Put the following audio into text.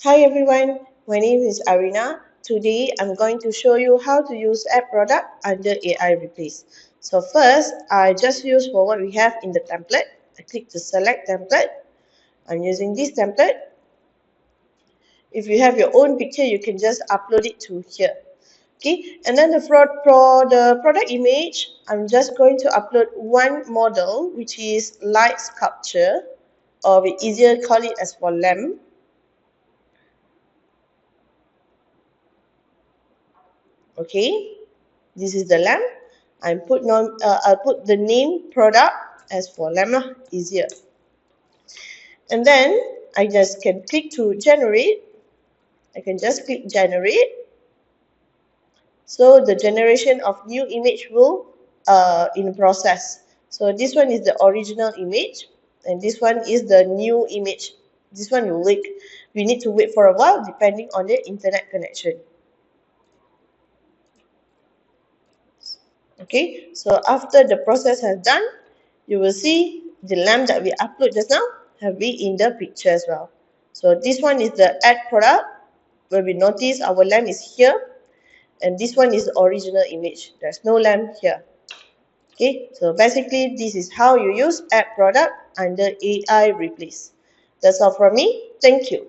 Hi everyone, my name is Arina. Today I'm going to show you how to use app product under AI replace. So first, I just use for what we have in the template. I click to select template. I'm using this template. If you have your own picture, you can just upload it to here. Okay, and then the product image, I'm just going to upload one model, which is light sculpture, or we easier call it as for lamp. Okay, this is the lamp. I'll put the name product as for lamp lah, easier. And then I just can click to generate. I can just click generate. So the generation of new image will in process. So this one is the original image, and this one is the new image. This one we need to wait for a while depending on the internet connection. Okay, so after the process has done, you will see the lamp that we upload just now have been in the picture as well. So this one is the add product where we notice our lamp is here, and this one is the original image. There's no lamp here. Okay, so basically this is how you use add product under AI replace. That's all from me. Thank you.